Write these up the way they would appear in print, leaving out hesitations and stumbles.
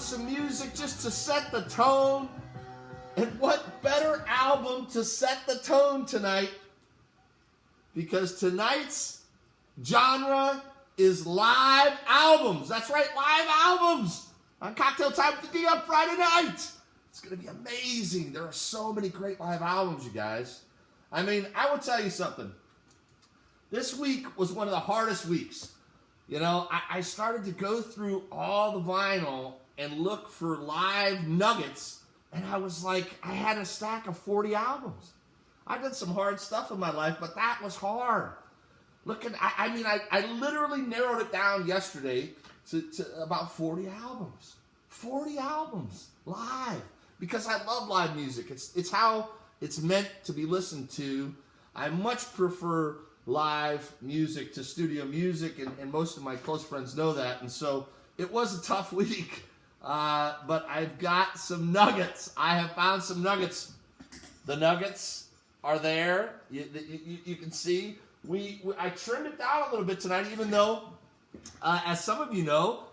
some music just to set the tone. And what better album to set the tone tonight? Because tonight's genre is live albums. That's right, live albums on Cocktail Time with the D on Friday night. It's going to be amazing. There are so many great live albums, you guys. I mean, I will tell you something. This week was one of the hardest weeks. You know, I started to go through all the vinyl and look for live nuggets, and I was like, I had a stack of 40 albums. I've done some hard stuff in my life, but that was hard. I literally narrowed it down yesterday to about 40 albums. 40 albums live, because I love live music. It's how it's meant to be listened to. I much prefer live music to studio music, and most of my close friends know that. And so it was a tough week, but I've got some nuggets. I have found some nuggets. The nuggets are there. You can see. I trimmed it down a little bit tonight, even though, as some of you know,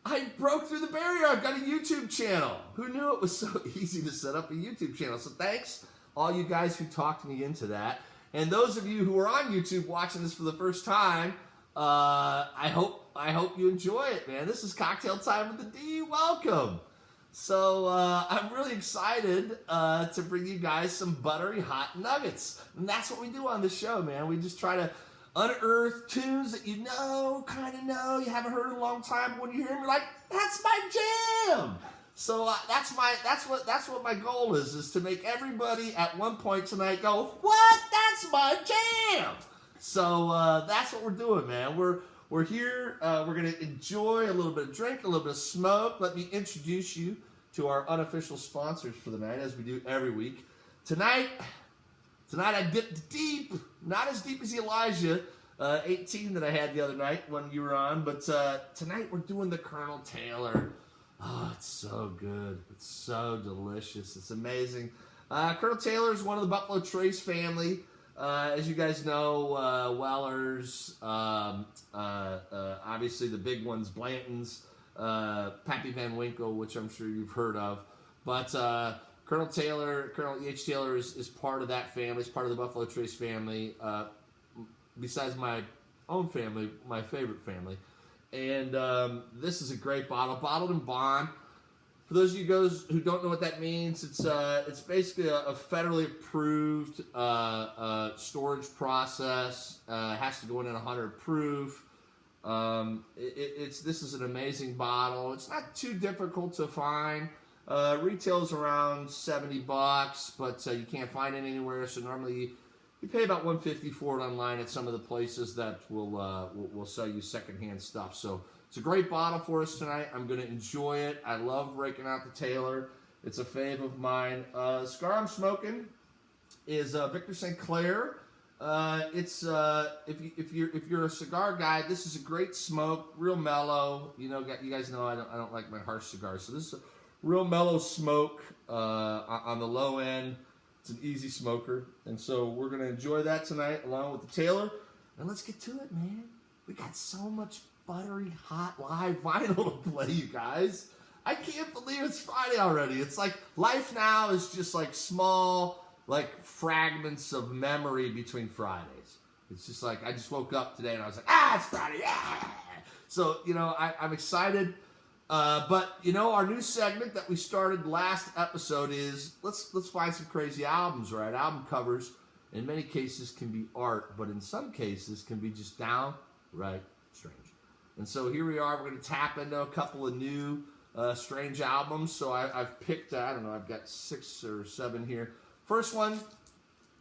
I broke through the barrier. I've got a YouTube channel. Who knew it was so easy to set up a YouTube channel? So thanks, all you guys who talked me into that. And those of you who are on YouTube watching this for the first time, I hope you enjoy it, man. This is Cocktail Time with the D. Welcome. So I'm really excited to bring you guys some buttery hot nuggets. And that's what we do on this show, man. We just try to unearth tunes that you know, kind of know, you haven't heard in a long time, but when you hear them, you're like, that's my jam. So that's what my goal is to make everybody at one point tonight go, what? That's my jam. So that's what we're doing, man. We're here. We're gonna enjoy a little bit of drink, a little bit of smoke. Let me introduce you to our unofficial sponsors for the night, as we do every week. Tonight I dipped deep, not as deep as Elijah 18 that I had the other night when you were on, but tonight we're doing the Colonel Taylor. Oh, it's so good. It's so delicious. It's amazing. Colonel Taylor is one of the Buffalo Trace family. As you guys know, Wellers, obviously the big ones, Blanton's, Pappy Van Winkle, which I'm sure you've heard of. But Colonel E.H. Taylor is part of that family. He's part of the Buffalo Trace family. Besides my own family, my favorite family. And this is a great bottle, bottled in bond. For those of you guys who don't know what that means, it's basically a federally approved storage process. It has to go in at 100 proof. This is an amazing bottle. It's not too difficult to find. Retails around $70, but you can't find it anywhere. So normally you pay about $150 for it online at some of the places that will sell you secondhand stuff. So it's a great bottle for us tonight. I'm going to enjoy it. I love breaking out the Taylor. It's a fave of mine. The cigar I'm smoking is Victor St. Clair. If you're a cigar guy, this is a great smoke, real mellow. You guys know I don't like my harsh cigars, so this is a real mellow smoke on the low end. It's an easy smoker, and so we're going to enjoy that tonight along with the Taylor. And let's get to it, man. We got so much buttery, hot, live vinyl to play, you guys. I can't believe it's Friday already. It's like life now is just like small, like fragments of memory between Fridays. It's just like I just woke up today and I was like, it's Friday, yeah. So, I'm excited. But our new segment that we started last episode is let's find some crazy albums, right? Album covers in many cases can be art, but in some cases can be just downright strange. And so here we are. We're going to tap into a couple of new strange albums. So I've picked, I've got 6 or 7 here. First one,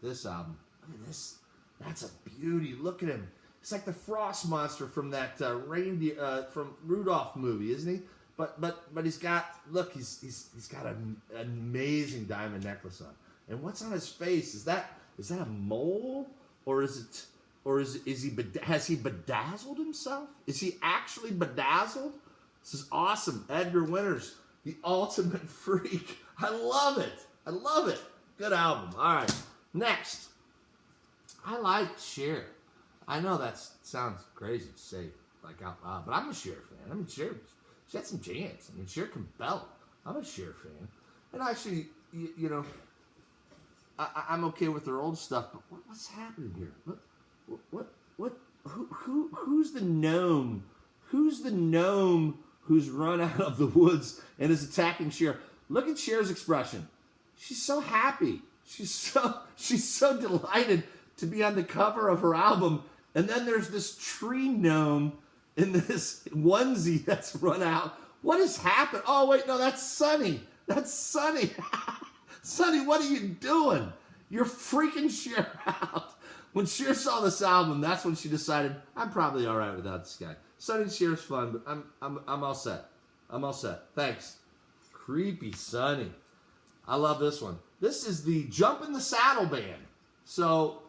this album. Look at this. That's a beauty. Look at him. It's like the frost monster from that reindeer from Rudolph movie, isn't he? But he's got an amazing diamond necklace on. And what's on his face? Is that a mole, or has he bedazzled himself? Is he actually bedazzled? This is awesome. Edgar Winters, the ultimate freak. I love it. Good album. All right. Next, I like Cher. I know that sounds crazy to say like out loud, but I'm a Cher fan. Cher she had some jams. I mean, Cher can belt. I'm a Cher fan. And actually, you know, I'm okay with their old stuff, but what's happening here? Who's the gnome? Who's the gnome who's run out of the woods and is attacking Cher? Look at Cher's expression. She's so happy. She's so delighted to be on the cover of her album. And then there's this tree gnome in this onesie that's run out. What has happened? Oh, wait, no, that's Sunny. That's Sunny. Sunny, what are you doing? You're freaking Cher out. When Cher saw this album, that's when she decided, I'm probably all right without this guy. Sunny Cher's fun, but I'm all set. I'm all set. Thanks. Creepy Sunny. I love this one. This is the Jump in the Saddle Band. So,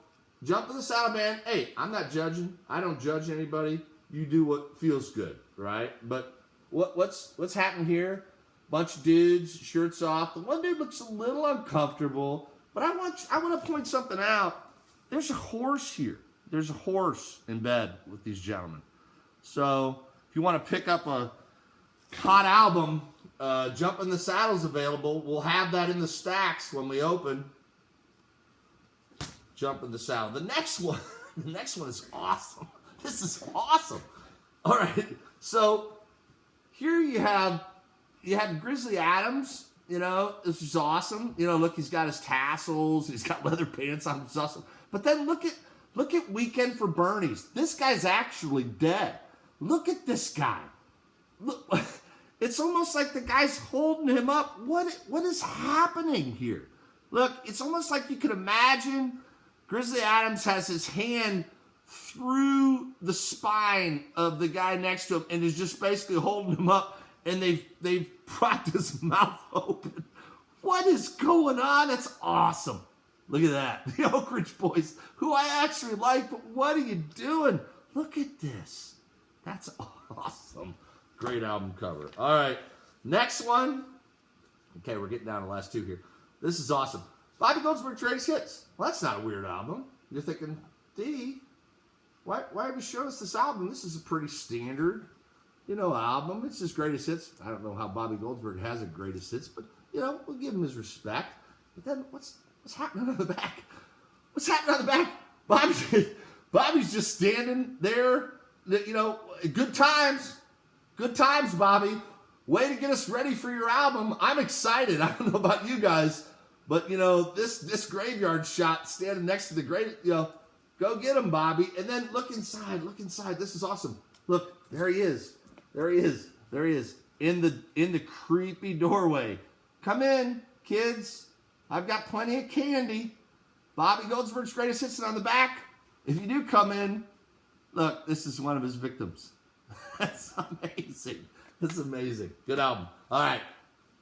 Jump in the Saddle Band, hey, I'm not judging. I don't judge anybody. You do what feels good, right? But what's happening here? Bunch of dudes, shirts off. The one dude looks a little uncomfortable, but I want to point something out. There's a horse here. There's a horse in bed with these gentlemen. So if you want to pick up a hot album, Jump in the Saddle's available. We'll have that in the stacks when we open. Jump in the Saddle. The next one is awesome. This is awesome. All right. So here you have Grizzly Adams. You know, this is awesome. You know, look, he's got his tassels. He's got leather pants on. It's awesome. But then look at Weekend for Bernie's. This guy's actually dead. Look at this guy. Look, it's almost like the guy's holding him up. What is happening here? Look, it's almost like you could imagine Grizzly Adams has his hand through the spine of the guy next to him and is just basically holding him up, and they've propped his mouth open. What is going on? That's awesome. Look at that. The Oak Ridge Boys, who I actually like, but what are you doing? Look at this. That's awesome. Great album cover. All right. Next one. Okay, we're getting down to the last two here. This is awesome. Bobby Goldsberg's Greatest Hits. Well, that's not a weird album. You're thinking, D, why have you shown us this album? This is a pretty standard, album. It's his Greatest Hits. I don't know how Bobby Goldsberg has a Greatest Hits, but, we'll give him his respect. But then what's happening on the back? What's happening on the back? Bobby's just standing there, good times. Good times, Bobby. Way to get us ready for your album. I'm excited. I don't know about you guys, but, this graveyard shot standing next to the grave, go get him, Bobby. And then look inside. This is awesome. Look, there he is. In the creepy doorway. Come in, kids. I've got plenty of candy. Bobby Goldsberg's Greatest Hits on the back. If you do come in, look, this is one of his victims. That's amazing. That's amazing. Good album. All right.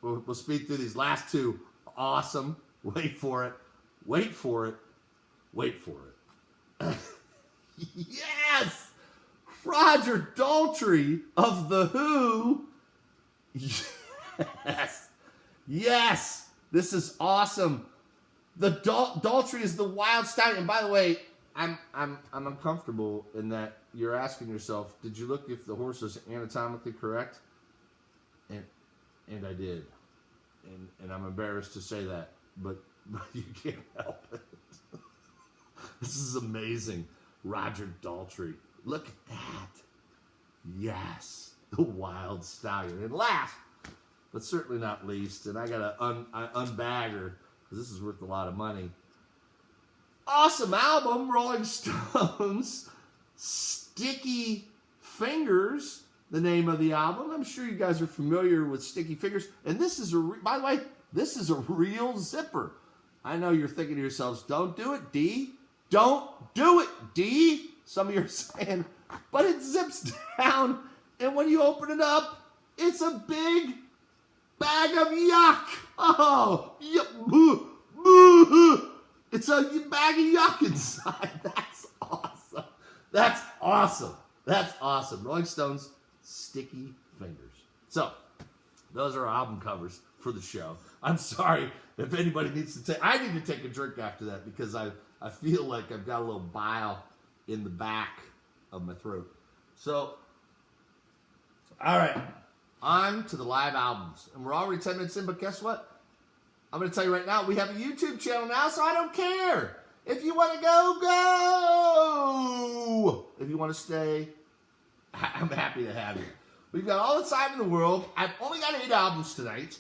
We'll speed through these last two. Awesome. Wait for it. Yes! Roger Daltrey of The Who. Yes! This is awesome. The Daltrey is the wild stallion. And by the way, I'm uncomfortable in that you're asking yourself, did you look if the horse was anatomically correct? And I did. And I'm embarrassed to say that, but you can't help it. This is amazing. Roger Daltrey. Look at that. Yes. The wild stallion. And last, but certainly not least, and I got to unbag her because this is worth a lot of money. Awesome album, Rolling Stones. Sticky Fingers, the name of the album. I'm sure you guys are familiar with Sticky Fingers. And this is by the way, this is a real zipper. I know you're thinking to yourselves, don't do it, D. Don't do it, D. Some of you are saying, but it zips down. And when you open it up, it's a big bag of yuck. Oh, it's a bag of yuck inside. That's awesome. Rolling Stones, Sticky Fingers. So, those are our album covers for the show. I'm sorry if anybody needs to I need to take a drink after that because I feel like I've got a little bile in the back of my throat. So, all right. on to the live albums. And we're already 10 minutes in, but guess what? I'm going to tell you right now, we have a YouTube channel now, so I don't care. If you want to go, go. If you want to stay, I'm happy to have you. We've got all the time in the world. I've only got 8 albums tonight.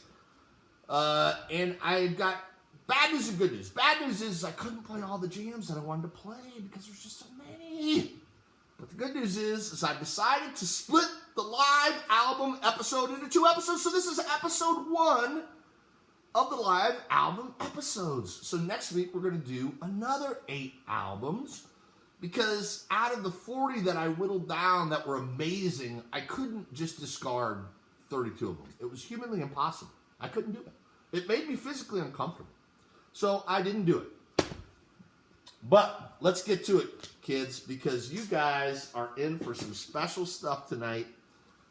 And I got bad news and good news. Bad news is I couldn't play all the jams that I wanted to play because there's just so many. But the good news is I've decided to split the live album episode into 2 episodes. So this is episode 1 of the live album episodes. So next week we're going to do another 8 albums because out of the 40 that I whittled down that were amazing, I couldn't just discard 32 of them. It was humanly impossible. I couldn't do it. It made me physically uncomfortable. So I didn't do it. But let's get to it, kids, because you guys are in for some special stuff tonight.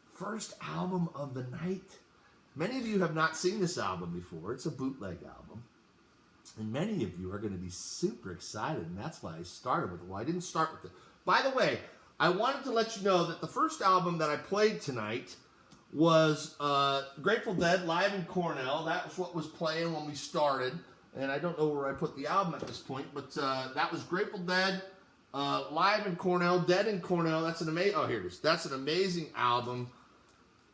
First album of the night. Many of you have not seen this album before. It's a bootleg album. And many of you are going to be super excited, and that's why I started with it. Well, I didn't start with it. By the way, I wanted to let you know that the first album that I played tonight was Grateful Dead live in Cornell. That was what was playing when we started. And I don't know where I put the album at this point, but that was Grateful Dead live in Cornell, Dead in Cornell. That's an amazing. Oh, here it is. That's an amazing album.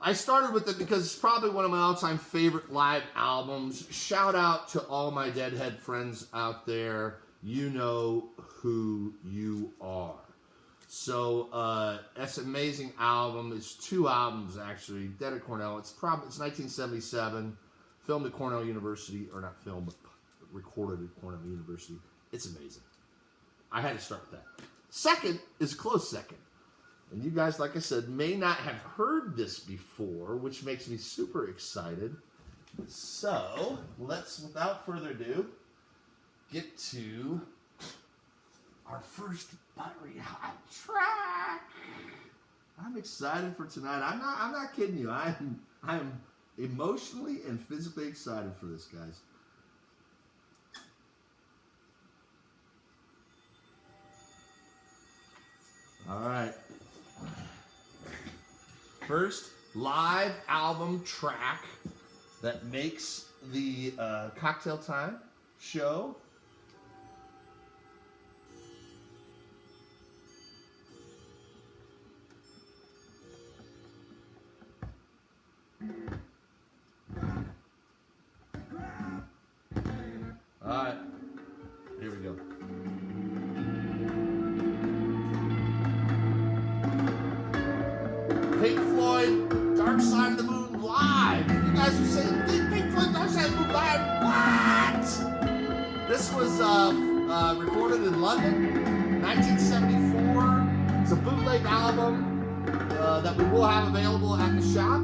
I started with it because it's probably one of my all-time favorite live albums. Shout out to all my Deadhead friends out there. You know who you are. So that's an amazing album. It's 2 albums actually. Dead at Cornell. It's 1977. Filmed at Cornell University, or not filmed, but recorded at Cornell University. It's amazing. I had to start with that. Second is a close second. And you guys, like I said, may not have heard this before, which makes me super excited. So, let's, without further ado, get to our first buttery hot track. I'm excited for tonight. I'm not kidding you. I'm emotionally and physically excited for this, guys. All right. First live album track that makes the Cocktail Time show. All right. Here we go. Pink Floyd, Dark Side of the Moon live. You guys are saying, Pink Floyd, Dark Side of the Moon live? What? This was recorded in London, 1974. It's a bootleg album that we will have available at the shop.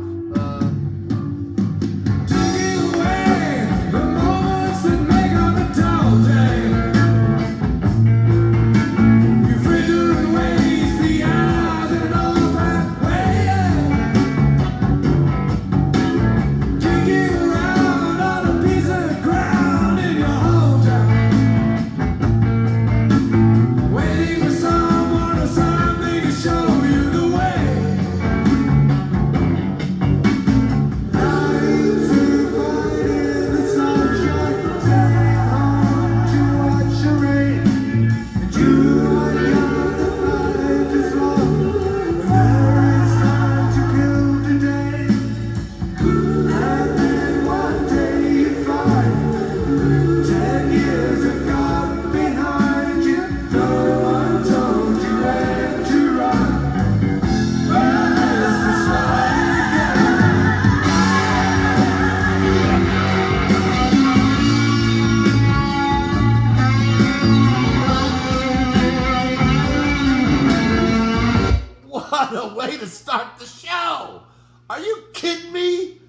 What a way to start the show! Are you kidding me?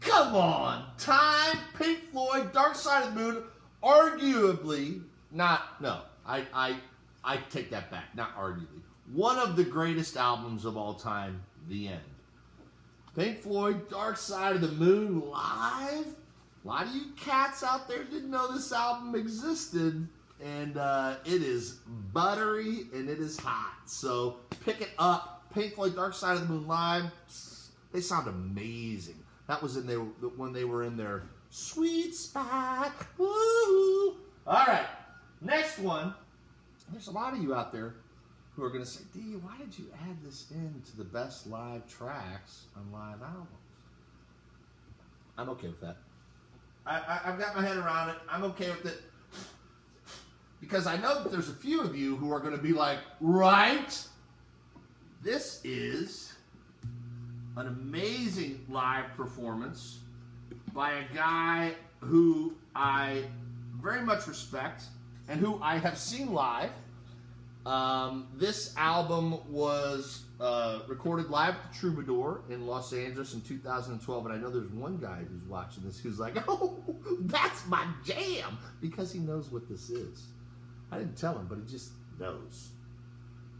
Come on. Time, Pink Floyd, Dark Side of the Moon, arguably, I take that back, not arguably. One of the greatest albums of all time, The End. Pink Floyd, Dark Side of the Moon live? A lot of you cats out there didn't know this album existed. And it is buttery and it is hot. So pick it up. Pink Floyd Dark Side of the Moon live. They sound amazing. That was when they were in their sweet spot. Woo! All right, next one. There's a lot of you out there who are going to say, D, why did you add this into the best live tracks on live albums? I'm okay with that. I've got my head around it. I'm okay with it. Because I know that there's a few of you who are going to be like, right? This is an amazing live performance by a guy who I very much respect and who I have seen live. This album was recorded live at the Troubadour in Los Angeles in 2012, and I know there's one guy who's watching this who's like, oh, that's my jam, because he knows what this is. I didn't tell him, but he just knows.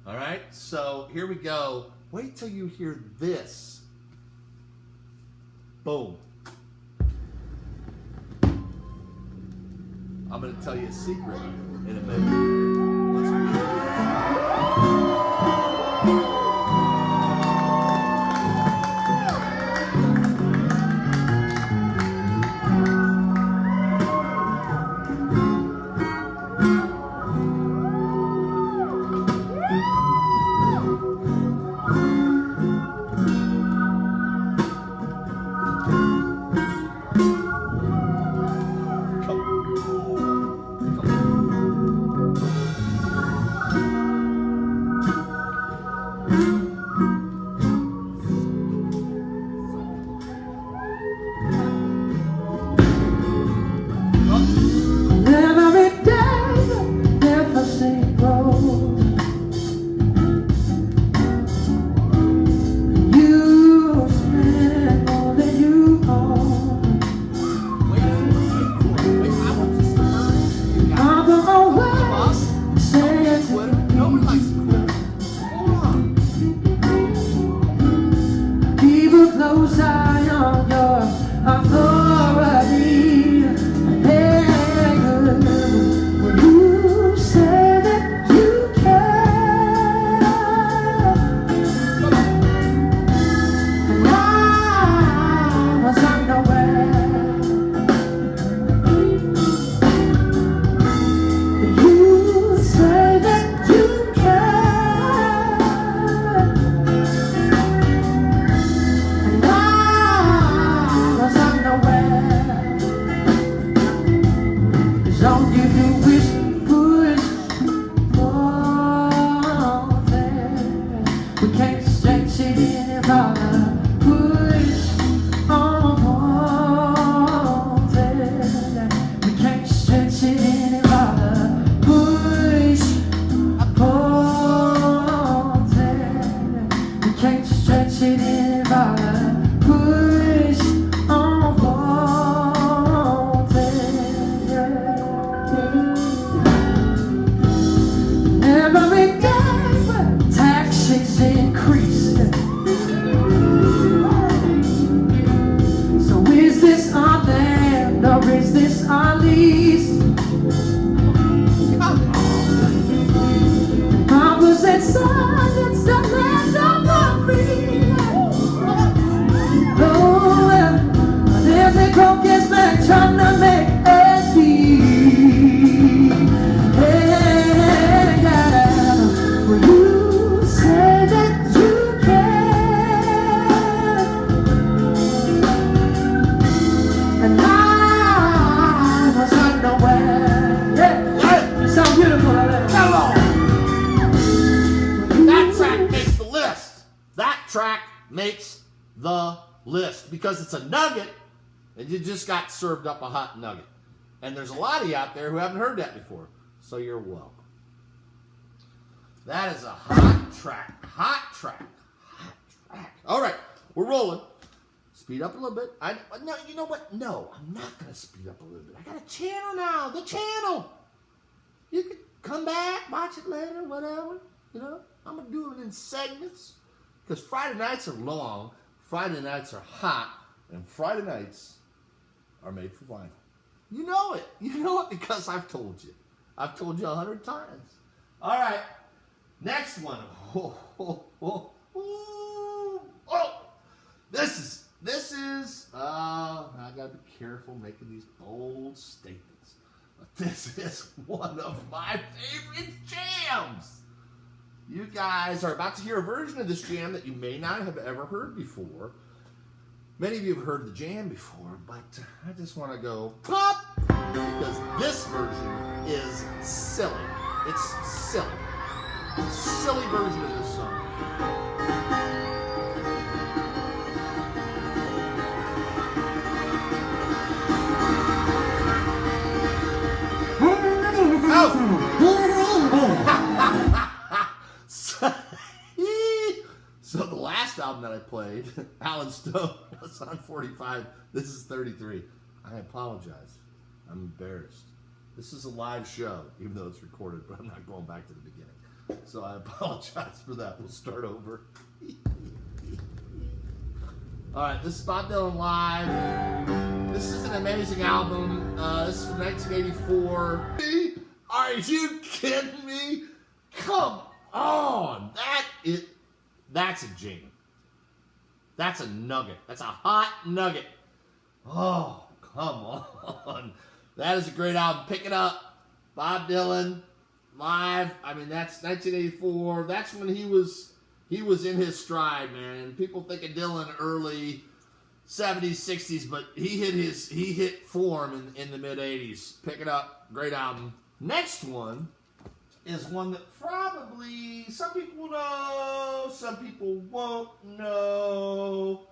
All right, so here we go. Wait till you hear this. Boom. I'm going to tell you a secret in a minute. Let's begin. Makes the list because it's a nugget and you just got served up a hot nugget. And there's a lot of you out there who haven't heard that before. So you're welcome. That is a hot track. Hot track. Hot track. All right, we're rolling. Speed up a little bit. No, you know what? No, I'm not going to speed up a little bit. I got a channel now. The channel. You can come back, watch it later, whatever. You know, I'm going to do it in segments. Because Friday nights are long, Friday nights are hot, and Friday nights are made for vinyl. You know it. You know it because I've told you. I've told you 100 times. All right. Next one. I gotta be careful making these bold statements, but this is one of my favorite jams. You guys are about to hear a version of this jam that you may not have ever heard before. Many of you have heard the jam before, but I just want to go pop because this version is silly. It's silly. It's a silly version of this song. So the last album that I played, Alan Stone, was on 45. This is 33. I apologize. I'm embarrassed. This is a live show, even though it's recorded, but I'm not going back to the beginning. So I apologize for that. We'll start over. All right, this is Bob Dylan Live. This is an amazing album. This is from 1984. Are you kidding me? Come on. That's a jam. That's a nugget. That's a hot nugget. Oh, come on. That is a great album. Pick it up. Bob Dylan Live. I mean, that's 1984. That's when he was in his stride, man. People think of Dylan early 70s, 60s, but he hit form in the mid 80s. Pick it up. Great album. Next one is one that probably some people know, some people won't know.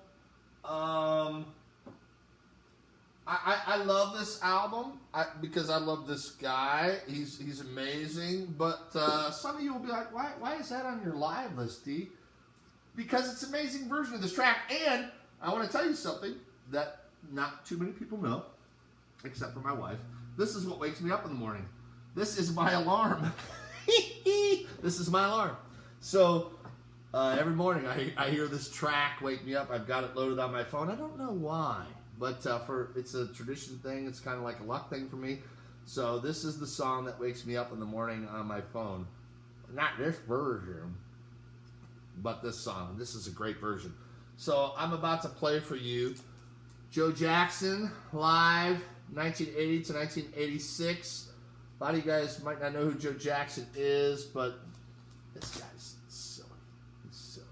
I love this album because I love this guy. He's amazing. But some of you will be like, why is that on your live list, D? Because it's an amazing version of this track. And I want to tell you something that not too many people know, except for my wife. This is what wakes me up in the morning. This is my alarm. This is my alarm. So every morning I hear this track wake me up. I've got it loaded on my phone. I don't know why, but it's a tradition thing. It's kind of like a luck thing for me. So this is the song that wakes me up in the morning on my phone. Not this version, but this song. This is a great version. So I'm about to play for you Joe Jackson Live, 1980 to 1986. A lot of you guys might not know who Joe Jackson is, but this guy's silly. He's silly.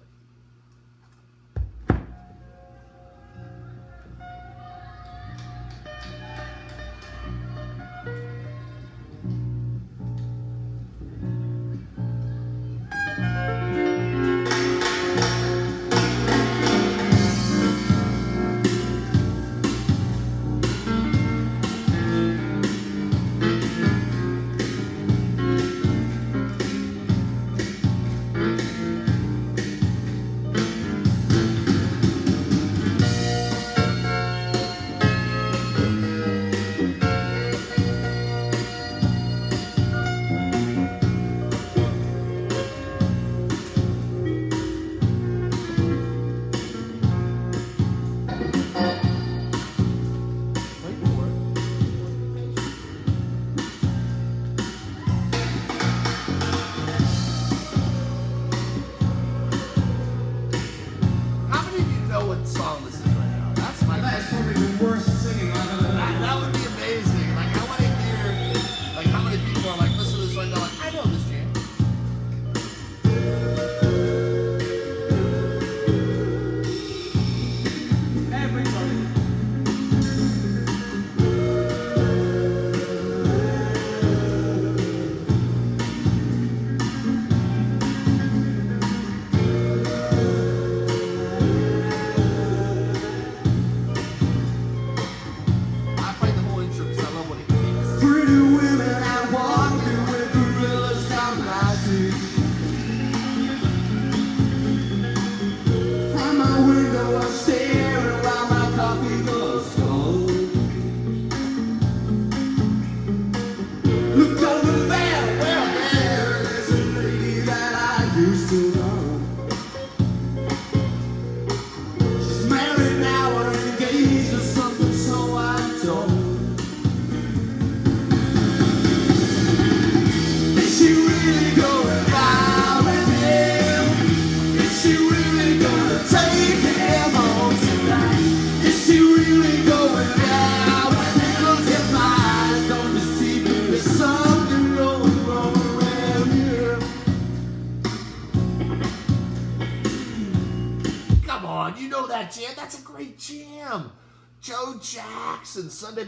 that jam. That's a great jam. Joe Jackson, Sunday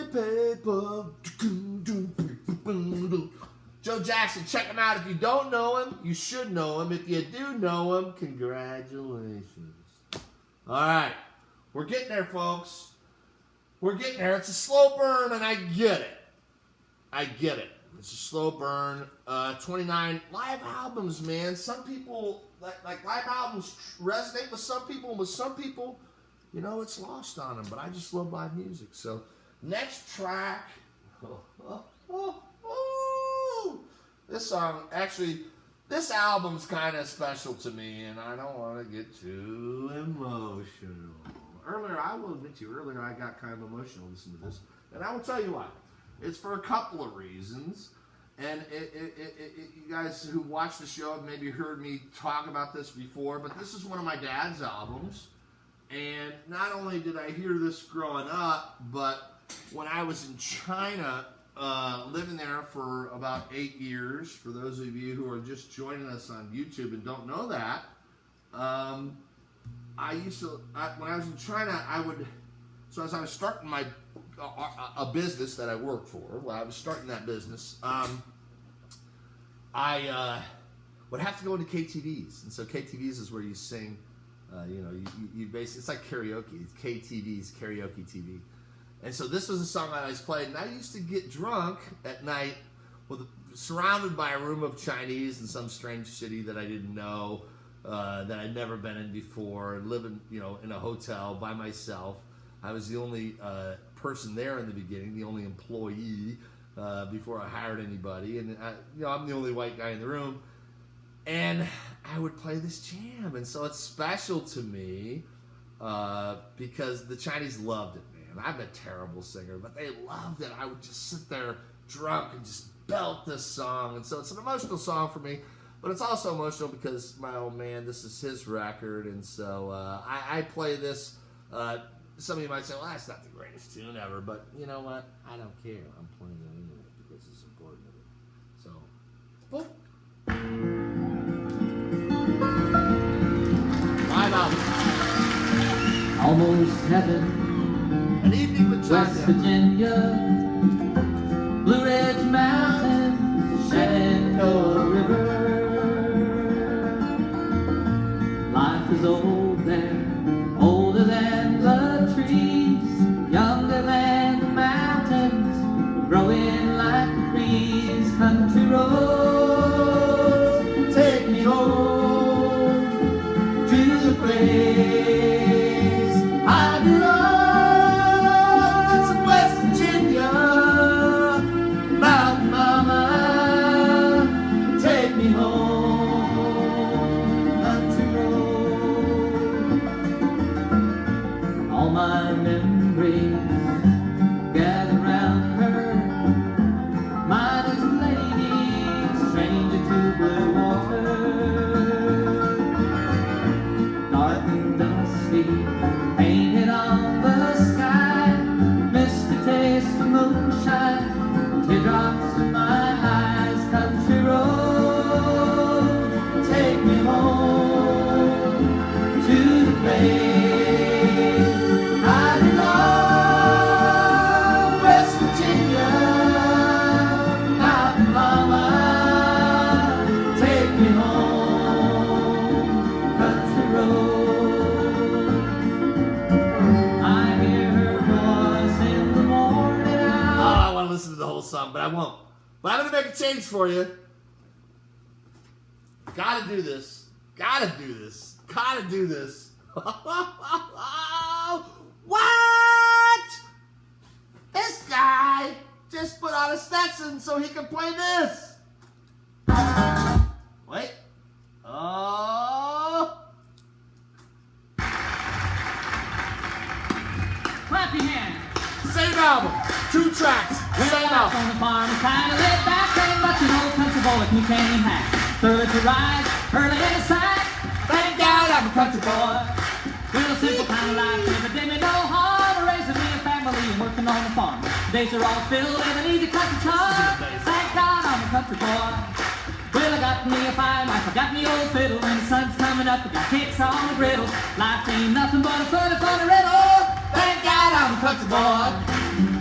paper. Joe Jackson, check him out. If you don't know him, you should know him. If you do know him, congratulations. All right, we're getting there, folks. We're getting there. It's a slow burn, and I get it. It's a slow burn. 29 live albums, man. Some people, like live albums resonate with some people, and with some people, you know, it's lost on them. But I just love live music. So, next track. This song, actually, this album's kind of special to me, and I don't want to get too emotional. I will admit to you, earlier I got kind of emotional listening to this, and I will tell you why. It's for a couple of reasons, and you guys who watch the show have maybe heard me talk about this before, but this is one of my dad's albums, and not only did I hear this growing up, but when I was in China, living there for about 8 years, for those of you who are just joining us on YouTube and don't know that, when I was in China, so as I was starting a business that I worked for, when I was starting that business, I would have to go into KTVs, and so KTVs is where you sing, you basically, it's like karaoke, it's KTVs, karaoke TV. And so this was a song that I was playing, and I used to get drunk at night surrounded by a room of Chinese in some strange city that I didn't know, that I'd never been in before, and living, in a hotel by myself. I was the only person there in the beginning, the only employee before I hired anybody, and I'm the only white guy in the room. And I would play this jam, and so it's special to me because the Chinese loved it. I'm a terrible singer, but they loved it. I would just sit there drunk and just belt this song. And so it's an emotional song for me, but it's also emotional because my old man, this is his record. And so I play this. Some of you might say, well, that's not the greatest tune ever, but you know what? I don't care. I'm playing it anyway because it's important to me. So, live album. Almost heaven. An evening with West Virginia, Blue Ridge Mountains, Shenandoah River. Life is old there, older than the trees, younger than the mountains, growing like a breeze. Country roads take me home to the place I belong. But I won't. But I'm going to make a change for you. Gotta do this. What? This guy just put on a Stetson so he can play this. Wait. Oh. Clap your hands. Same album. 2 tracks. Same album. On the farm, kind of laid back, ain't much an old country boy with new cane hat. Early to rise, early in the sack. Thank God I'm a country boy. Real simple kind of life, never did me no harm. Raising me a family and working on the farm. Days are all filled with an easy country charm. Thank God I'm a country boy. Well, I got me a fire knife, I got me old fiddle. When the sun's coming up, I got cakes on the griddle. Life ain't nothing but a funny, funny riddle. Thank God I'm a country boy.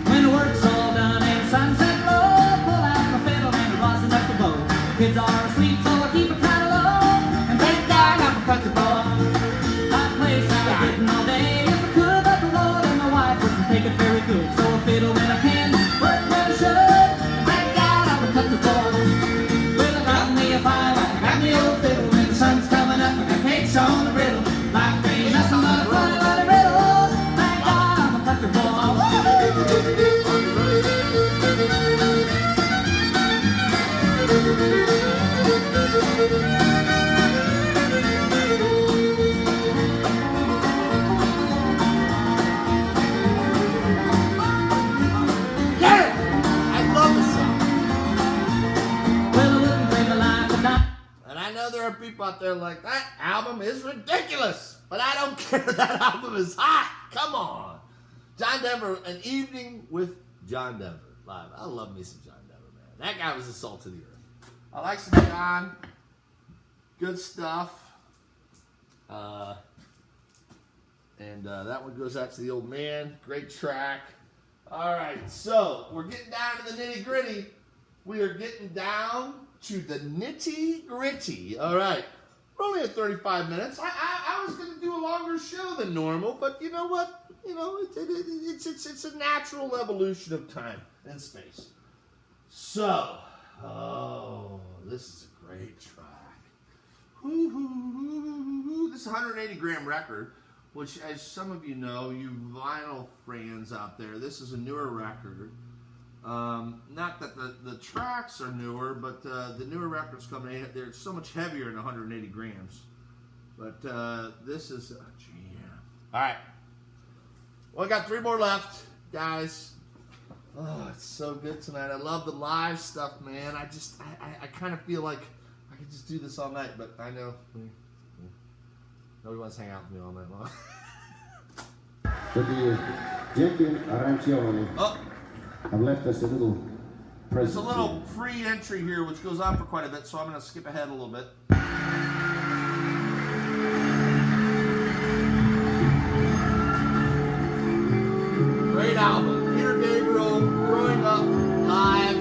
When the work's all done and the sunset low, pull out my fiddle and I rosin up the bow. Kids are asleep, so I keep it kind of low. And thank God I'm a country boy. I'd play sound getting all day if I could, but the Lord and my wife wouldn't take it very good. So I fiddle when I can, work when I should. And thank God I'm a country boy. Well, I got me a fire, I got me old fiddle. When the sun's coming up, I got cakes on the griddle. Life ain't nothing but a funny, funny riddle. Thank God I'm a country boy. There are people out there like, that album is ridiculous, but I don't care. That album is hot. Come on. John Denver, An Evening with John Denver live. I love me some John Denver, man. That guy was the salt of the earth. I like some John. Good stuff. And that one goes out to the old man. Great track. All right, so we're getting down to the nitty gritty. We are getting down to the nitty gritty. All right, we're only at 35 minutes. I was going to do a longer show than normal, but you know what? You know, it's a natural evolution of time and space. So, this is a great track. This is a 180 gram record, which, as some of you know, you vinyl fans out there, this is a newer record. Not that the tracks are newer, but the newer records coming in, they're so much heavier than 180 grams. But this is a jam. All right. Well, I got 3 more left, guys. Oh, it's so good tonight. I love the live stuff, man. I kind of feel like I could just do this all night, but I know nobody wants to hang out with me all night long. I've left us a little present. There's a little pre-entry here which goes on for quite a bit, so I'm going to skip ahead a little bit. Great album. Peter Gabriel, Growing Up Live.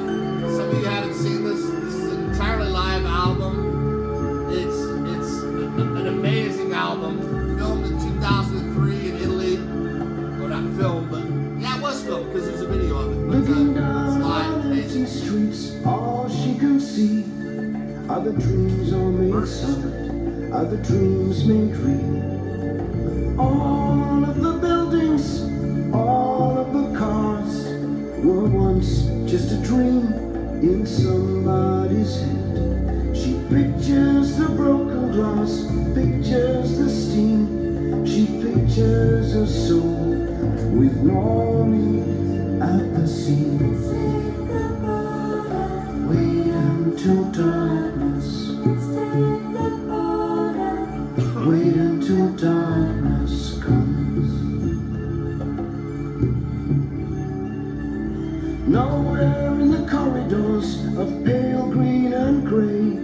Some of you haven't seen this. This is an entirely live album. It's an amazing album. Filmed in 2003 in Italy. Well, not filmed, but yeah, it was filmed because there's a video of it. Looking But, down on empty streets, all she can see are the dreams all made solid, are the dreams made real. All of the buildings, all of the cars were once just a dream in somebody's head. She pictures the broken glass, pictures the steam, she pictures a soul with no need at the seams. Wait until darkness. Wait until darkness comes. Nowhere in the corridors of pale green and grey,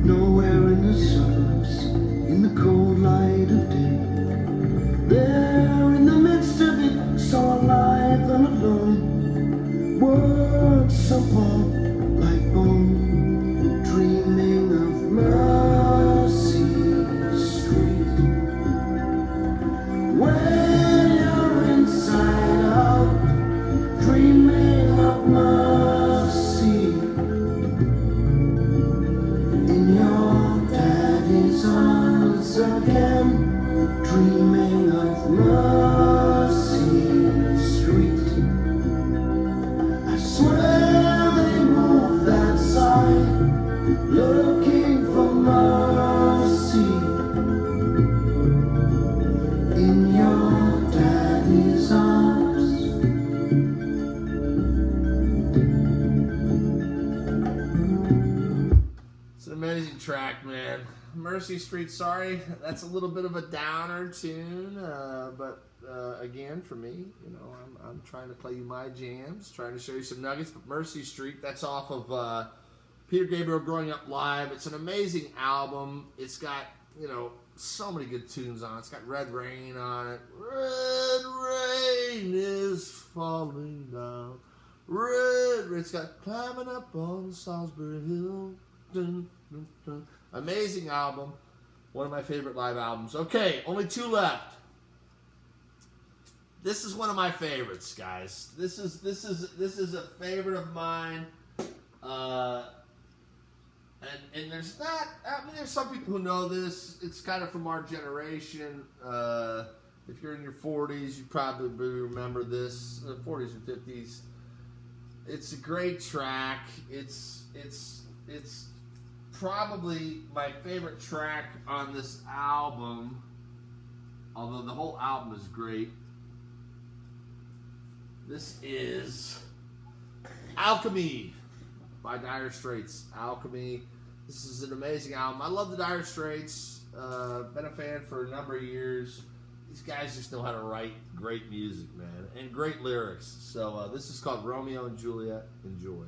nowhere in the suburbs, in the cold light of day. There in the midst of it, so alive and alone, words so warm like bone, dreaming of Mercy Street. When you're inside out, dreaming of mercy, in your daddy's arms again, dreaming of Mercy Street. I swear they move that sign, looking for mercy, in your daddy's arms. It's an amazing track, man. Mercy Street, sorry, that's a little bit of a downer tune, but again, for me, you know, I'm trying to play you my jams, trying to show you some nuggets. But Mercy Street, that's off of Peter Gabriel, Growing Up Live. It's an amazing album. It's got, you know, so many good tunes on it. It's got Red Rain on it. Red rain is falling down. It's got Climbing Up on Salisbury Hill. Dun, dun, dun. Amazing album. One of my favorite live albums. Okay, only 2 left. This is one of my favorites, guys. This is a favorite of mine. And there's not, I mean, there's some people who know this. It's kind of from our generation. If you're in your 40s, you probably remember this, 40s and 50s. It's a great track. It's probably my favorite track on this album, although the whole album is great. This is Alchemy by Dire Straits. Alchemy. This is an amazing album. I love the Dire Straits. Been a fan for a number of years. These guys just know how to write great music, man, and great lyrics. So this is called Romeo and Juliet. Enjoy.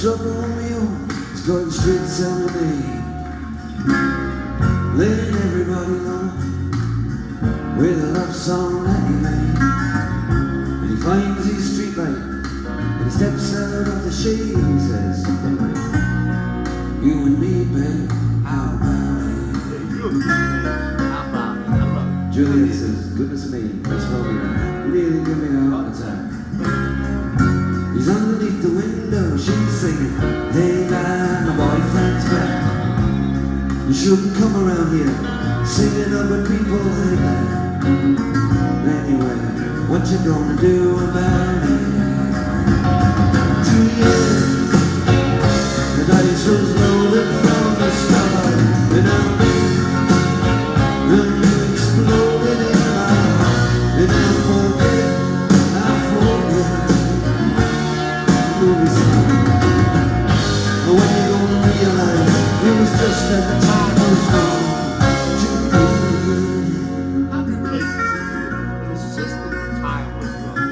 Romeo is going straight down to me, letting everybody know with a love song that he made. And he finds his street light and he steps out of the shade and says something like, "You and me, babe, how about it?" Juliet says, "Goodness me, Miss Romeo, really give me a heart attack." He's underneath the window, she's singing, "Hey man, my boyfriend's back. You shouldn't come around here, singing other people like that. Anyway, what you gonna do about it?" Juliet, the dice was rolling from the start, and you exploded in my heart, and I forget. When you gonna realize it was just that the time was wrong? It was just that the time was wrong.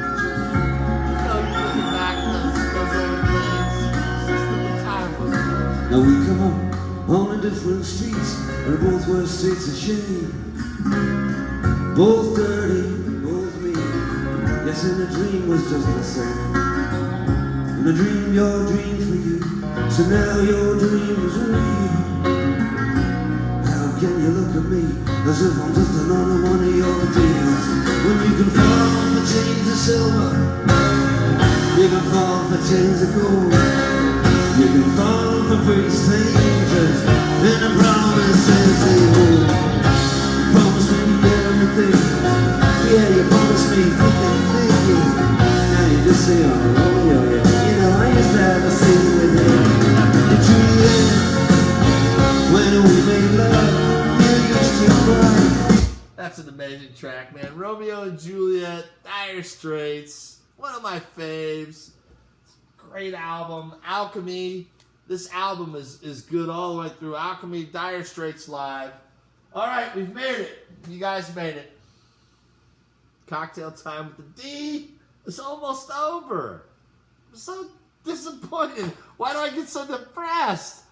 You know, you looking back at those old things. It's just that the time was wrong. Now we come up on the different streets, and both were states of shame. Both dirty, both mean. Yes, and the dream was just the same. And I dreamed your dream for you, so now your dream is real. How can you look at me as if I'm just another one of your deals? When you can fall for chains of silver, you can fall for chains of gold, you can fall for pretty strangers, and the promises they hold. You promised me everything, yeah, you promised me thick and thin. Now you just say, "Oh, Romeo, yeah." I used to have a scene with him and Juliet. When we made love, you used to cry. That's an amazing track, man. Romeo and Juliet, Dire Straits, one of my faves. Great album. Alchemy. This album is good all the way through. Alchemy, Dire Straits live. All right, we've made it. You guys made it. Cocktail Time with the D is almost over. I'm so disappointed. Why do I get so depressed?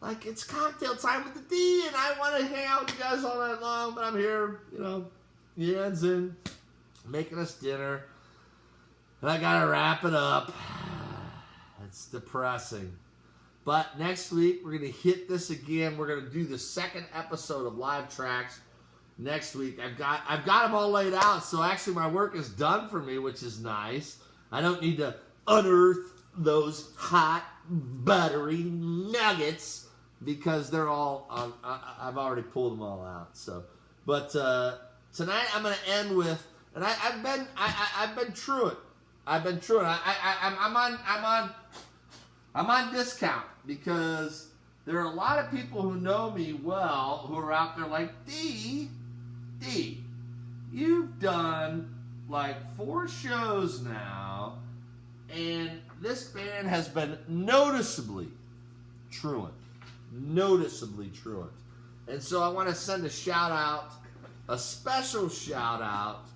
Like, it's Cocktail Time with the D, and I want to hang out with you guys all night long, but I'm here, you know, Yan's in, making us dinner, and I gotta wrap it up. It's depressing. But next week, we're going to hit this again. We're going to do the second episode of Live Tracks next week. I've got them all laid out, so actually my work is done for me, which is nice. I don't need to unearth those hot, buttery nuggets because they're all on. I've already pulled them all out. So, but tonight I'm going to end with, and I've been truant. I'm on discount because there are a lot of people who know me well who are out there like, D, you've done like 4 shows now, and this band has been noticeably truant. And so I want to send a shout out, a special shout out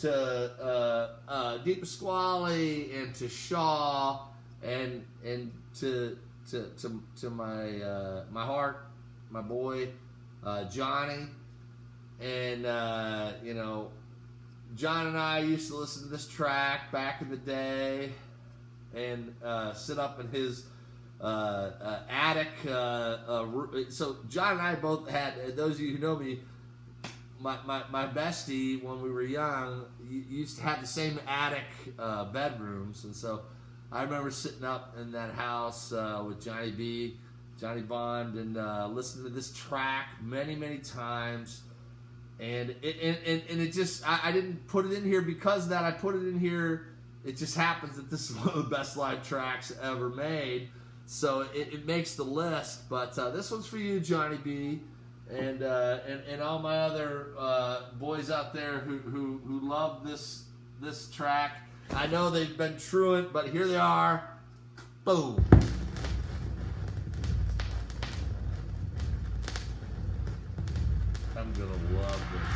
to Deep Pasquale and to Shaw and to my heart, my boy Johnny, and John and I used to listen to this track back in the day, and sit up in his attic. So John and I both had. Those of you who know me, my bestie when we were young used to have the same attic bedrooms, and so I remember sitting up in that house with Johnny Bond, and listening to this track many times. And it just, I didn't put it in here because of that. I put it in here. It just happens that this is one of the best live tracks ever made. So it makes the list. But this one's for you, Johnny B. And all my other boys out there who love this track. I know they've been truant, but here they are. Boom. I'm gonna love this.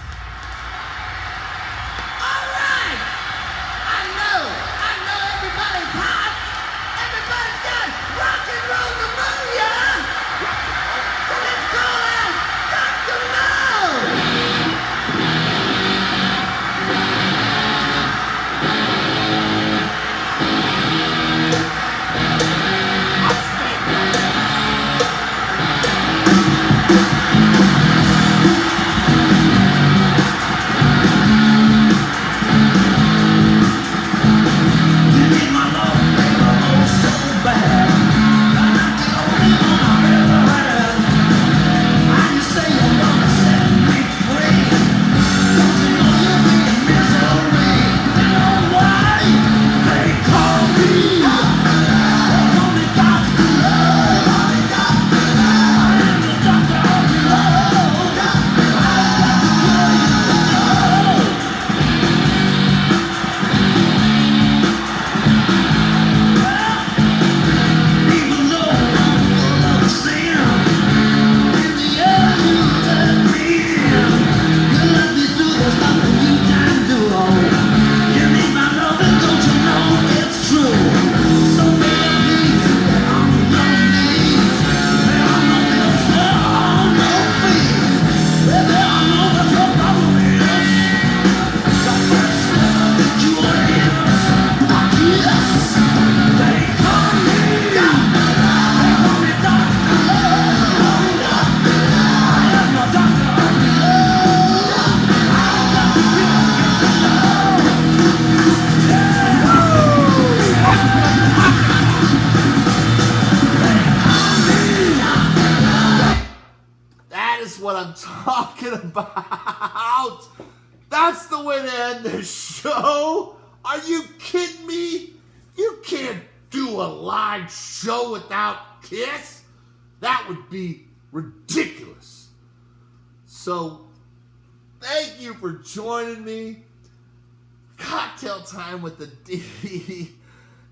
All right! I know everybody's hot. Everybody's got rock and roll pneumonia. So let's call out Dr. Love. What I'm talking about. That's the way to end the show. Are you kidding me? You can't do a live show without Kiss. That would be ridiculous. So, thank you for joining me. Cocktail Time with the D.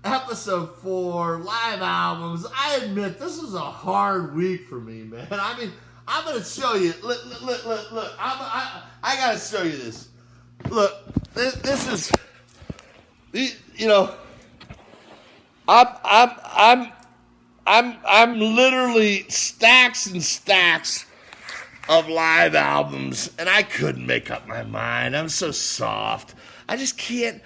Episode 4, live albums. I admit, this was a hard week for me, man. I mean, I'm going to show you. Look. I got to show you this. Look, this is, I'm literally stacks and stacks of live albums, and I couldn't make up my mind. I'm so soft. I can't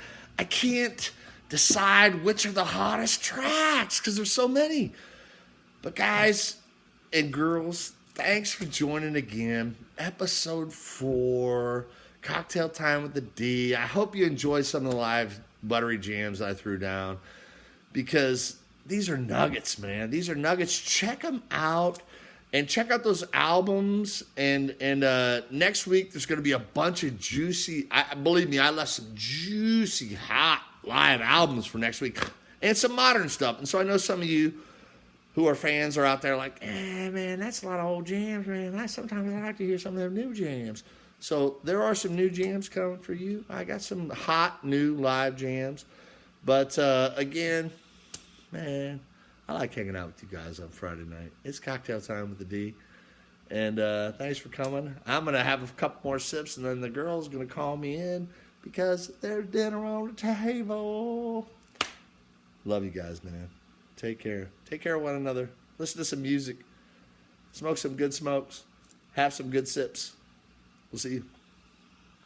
decide which are the hottest tracks because there's so many. But guys and girls, thanks for joining again. Episode 4, Cocktail Time with the D. I hope you enjoyed some of the live buttery jams I threw down, because these are nuggets, man. These are nuggets. Check them out. And check out those albums. And next week, there's going to be a bunch of juicy, believe me, I left some juicy, hot live albums for next week. And some modern stuff. And so I know some of you who are fans are out there like, man, that's a lot of old jams, man. Sometimes I like to hear some of them new jams. So there are some new jams coming for you. I got some hot, new live jams. But again, man, I like hanging out with you guys on Friday night. It's Cocktail Time with the D. And thanks for coming. I'm going to have a couple more sips, and then the girl's going to call me in because there's dinner on the table. Love you guys, man. Take care. Take care of one another. Listen to some music. Smoke some good smokes. Have some good sips. We'll see you.